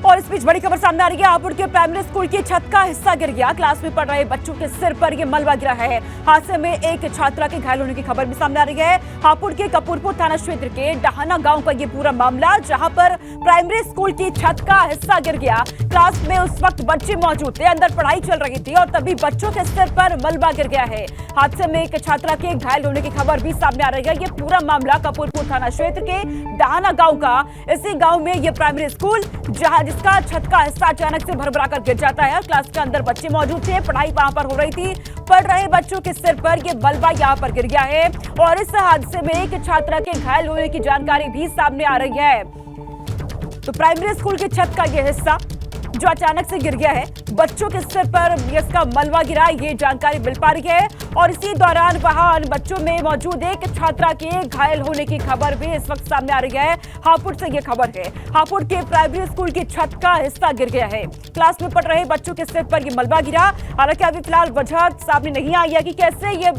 और इस बीच बड़ी खबर सामने आ रही है। हापुड़ के प्राइमरी स्कूल की छत का हिस्सा गिर गया। क्लास में पढ़ रहे बच्चों के सिर पर यह मलबा गिरा है। हादसे में एक छात्रा के घायल होने की खबर भी सामने आ रही है। हापुड़ के कपूरपुर थाना क्षेत्र के डहाना गांव का यह पूरा मामला, जहां पर प्राइमरी स्कूल की छत का हिस्सा गिर गया। क्लास में उस वक्त बच्चे मौजूद थे, अंदर पढ़ाई चल रही थी और तभी बच्चों के सिर पर मलबा गिर गया है। हादसे में एक छात्रा के घायल होने की खबर भी सामने आ रही है। यह पूरा मामला कपूरपुर थाना क्षेत्र के डहाना गांव का। इसी गांव में यह प्राइमरी स्कूल जिसका छत का हिस्सा अचानक से भरभरा कर गिर जाता है। क्लास के अंदर बच्चे मौजूद थे, पढ़ाई वहां पर हो रही थी। पढ़ रहे बच्चों के सिर पर यह मलबा यहां पर गिर गया है और इस हादसे में एक छात्रा के घायल होने की जानकारी भी सामने आ रही है। तो प्राइमरी स्कूल की छत का यह हिस्सा जो अचानक से गिर गया है, बच्चों के सिर पर इसका मलबा गिरा, ये जानकारी मिल पा रही है। और इसी दौरान वहां बच्चों में मौजूद एक छात्रा के घायल होने की खबर भी इस वक्त सामने आ रही है। हापुड़ से ये खबर है। हापुड़ के प्राइमरी स्कूल की छत का हिस्सा गिर गया है। क्लास में पढ़ रहे बच्चों के सिर पर यह मलबा गिरा। हालांकि अभी फिलहाल वजह सामने नहीं आई है कि कैसे ये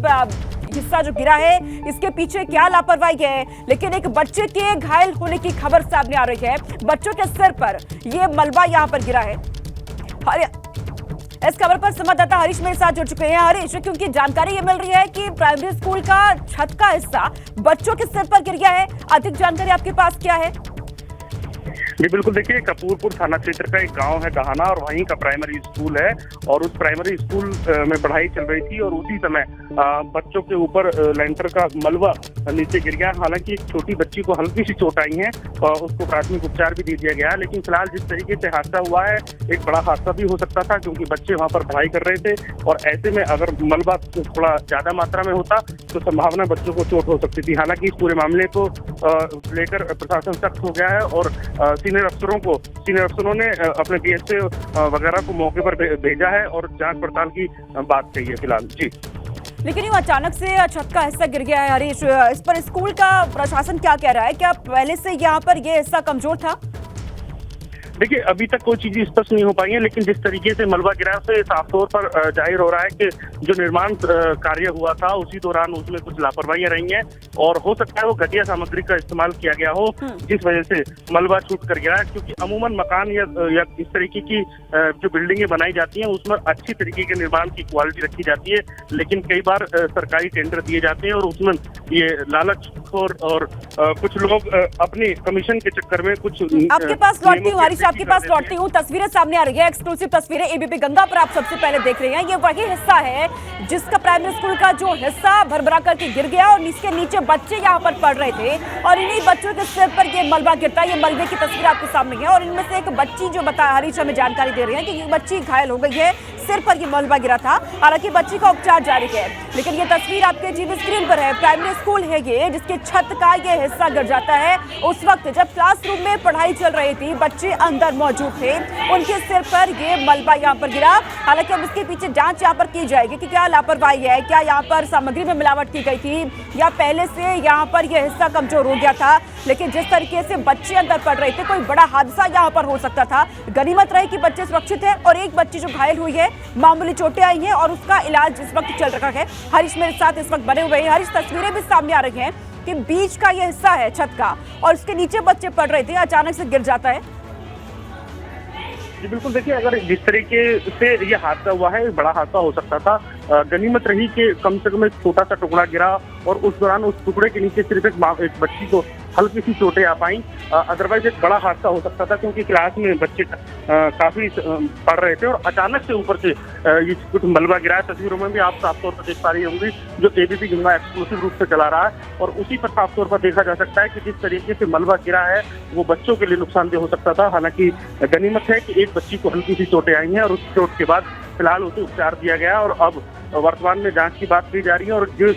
हिस्सा जो गिरा है, इसके पीछे क्या लापरवाही है, लेकिन एक बच्चे के घायल होने की खबर सामने आ रही है। बच्चों के सिर पर यह मलबा यहां पर गिरा है। इस खबर पर संवाददाता हरीश मेरे साथ जुड़ चुके हैं। हरीश, क्योंकि जानकारी ये मिल रही है कि प्राइमरी स्कूल का छत का हिस्सा बच्चों के सिर पर गिर गया है, अधिक जानकारी आपके पास क्या है? जी बिल्कुल, देखिए कपूरपुर थाना क्षेत्र का एक गांव है डहाना और वहीं का प्राइमरी स्कूल है और उस प्राइमरी स्कूल में पढ़ाई चल रही थी और उसी समय बच्चों के ऊपर लेंटर का मलबा नीचे गिर गया। हालांकि एक छोटी बच्ची को हल्की सी चोट आई है और उसको प्राथमिक उपचार भी दे दिया गया है, लेकिन फिलहाल जिस तरीके से हादसा हुआ है एक बड़ा हादसा भी हो सकता था, क्योंकि बच्चे वहां पर पढ़ाई कर रहे थे और ऐसे में अगर मलबा थोड़ा ज्यादा मात्रा में होता तो संभावना बच्चों को चोट हो सकती थी। हालांकि इस पूरे मामले को लेकर प्रशासन सख्त हो गया है और सीनियर अफसरों ने अपने डीएसए वगैरह को मौके पर भेजा है और जांच पड़ताल की बात कही है फिलहाल। जी, लेकिन ये अचानक से छत का हिस्सा गिर गया है हरीश, इस पर स्कूल का प्रशासन क्या कह रहा है? क्या पहले से यहाँ पर ये हिस्सा कमजोर था? देखिए अभी तक कोई चीज स्पष्ट नहीं हो पाई है, लेकिन जिस तरीके से मलबा गिरा से साफ तौर पर जाहिर हो रहा है कि जो निर्माण कार्य हुआ था उसी दौरान उसमें कुछ लापरवाहियां रही हैं और हो सकता है वो घटिया सामग्री का इस्तेमाल किया गया हो, जिस वजह से मलबा छूट कर गिरा है। क्योंकि अमूमन मकान या इस तरीके की जो बिल्डिंगे बनाई जाती हैं उसमें अच्छी तरीके के निर्माण की क्वालिटी रखी जाती है, लेकिन कई बार सरकारी टेंडर दिए जाते हैं और उसमें ये लालच और कुछ लोग अपनी कमीशन के चक्कर में कुछ आपके पास लौटती हूँ हरीश, आपके पास लौटती हूँ। तस्वीरें सामने आ रही है, एक्सक्लूसिव तस्वीरें एबीपी गंगा पर आप सबसे पहले देख रहे हैं। ये वही हिस्सा है जिसका प्राइमरी स्कूल का जो हिस्सा भरभरा करके गिर गया और इसके नीचे बच्चे यहाँ पर पढ़ रहे थे और इन्हीं बच्चों के सिर पर ये मलबा गिरता है। ये मलबे की तस्वीर आपके सामने है और इनमें से एक बच्ची जो बता हरीश हमें जानकारी दे रही है कि ये बच्ची घायल हो गई है, सिर पर ये मलबा गिरा था। हालांकि बच्ची का उपचार जारी है, लेकिन ये तस्वीर आपके टीवी स्क्रीन पर है। प्राइमरी स्कूल है ये जिसके छत का ये हिस्सा गिर जाता है उस वक्त जब क्लासरूम में पढ़ाई चल रही थी, बच्चे अंदर मौजूद थे, उनके सिर पर ये मलबा यहाँ पर गिरा। हालांकि अब इसके पीछे जांच यहाँ पर की जाएगी कि क्या लापरवाही है, क्या यहाँ पर सामग्री में मिलावट की गई थी या पहले से यहाँ पर यह हिस्सा कमजोर हो गया था। लेकिन जिस तरीके से बच्चे अंदर पढ़ रहे थे, कोई बड़ा हादसा यहाँ पर हो सकता था। गनीमत रही कि बच्चे सुरक्षित हैं और एक बच्ची जो घायल हुई है, मामूली चोटें आई हैं और उसका इलाज इस वक्त चल रहा है। हरीश मेरे साथ इस वक्त बने हुए हैं। हरीश, तस्वीरें भी सामने आ रही हैं कि बीच का ये हिस्सा है छत का और उसके नीचे बच्चे पढ़ रहे थे, अचानक से गिर जाता है। जी बिल्कुल, देखिए अगर जिस तरीके से ये हादसा हुआ है बड़ा हादसा हो सकता था। गनीमत रही कि कम से कम एक छोटा सा टुकड़ा गिरा और उस दौरान उस टुकड़े के नीचे सिर्फ एक बच्ची को हल्की सी चोटें आ पाई। अदरवाइज एक बड़ा हादसा हो सकता था, क्योंकि क्लास में बच्चे काफी पढ़ रहे थे और अचानक से ऊपर से ये कुछ मलबा गिरा है। तस्वीरों में भी आप साफ तौर पर देख पा रही होंगी जो एबीपी गंगा एक्सक्लूसिव रूप से चला रहा है और उसी पर साफ तौर पर देखा जा सकता है कि जिस तरीके से मलबा गिरा है वो बच्चों के लिए नुकसानदेह हो सकता था। हालांकि गनीमत है कि एक बच्ची को हल्की सी चोटें आई हैं और उस चोट के बाद फिलहाल उसे उपचार दिया गया और अब वर्तमान में जांच की बात की जा रही है और जिस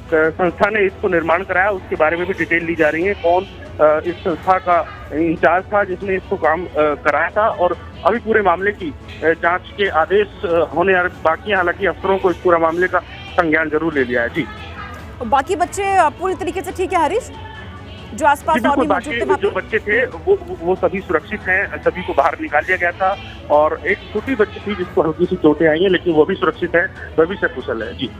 संस्था ने इसको निर्माण कराया उसके बारे में भी डिटेल ली जा रही है। कौन इस संस्था का इंचार्ज था जिसने इसको काम कराया था और अभी पूरे मामले की जांच के आदेश होने बाकी। हालांकि अफसरों को इस पूरा मामले का संज्ञान जरूर ले लिया है। जी, बाकी बच्चे पूरी तरीके से ठीक है हरीश, जो आसपास और भी मौजूद थे? जो बच्चे थे वो सभी सुरक्षित हैं, सभी को बाहर निकाल दिया गया था और एक छोटी बच्ची थी जिसको हल्की सी चोटें आई हैं, लेकिन वो भी सुरक्षित है, वह भी सकुशल है। जी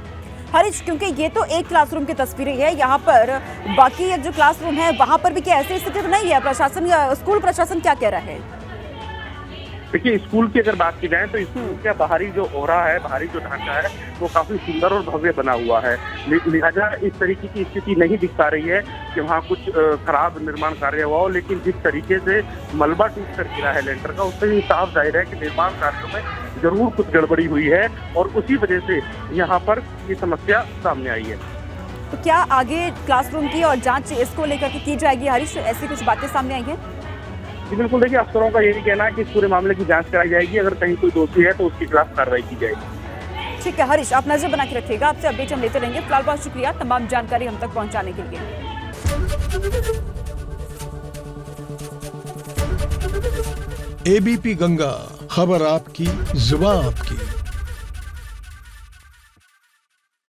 हरीश, क्योंकि ये तो एक क्लासरूम की तस्वीरें है, यहाँ पर बाकी एक जो क्लासरूम है वहां पर भी क्या ऐसी स्थिति तो नहीं है? प्रशासन, स्कूल प्रशासन क्या कह रहा है? देखिए, स्कूल की अगर बात की जाए तो स्कूल का बाहरी जो ओहरा है, बाहरी जो ढांचा है, वो काफी सुंदर और भव्य बना हुआ है। लिहाजा इस तरीके की स्थिति नहीं दिख पा रही है कि वहाँ कुछ खराब निर्माण कार्य हुआ हो, लेकिन जिस तरीके से मलबा टूट कर गिरा है लेंटर का, उससे ही साफ जाहिर है कि निर्माण कार्यों में जरूर कुछ गड़बड़ी हुई है और उसी वजह से यहाँ पर ये समस्या सामने आई है। तो क्या आगे क्लासरूम की और जांच इसको लेकर के की जाएगी हरीश? ऐसी कुछ बातें सामने आई हैं? जी बिल्कुल, देखिए अफसरों का यही कहना है कि इस पूरे मामले की जांच कराई जाएगी, अगर कहीं कोई दोषी है तो उसके खिलाफ कार्रवाई की जाएगी। ठीक है हरीश, आप नजर बना के रखिएगा, आपसे अपडेट हम लेते रहेंगे। फिलहाल बहुत शुक्रिया तमाम जानकारी हम तक पहुंचाने के लिए। एबीपी गंगा, खबर आपकी, जुबान आपकी।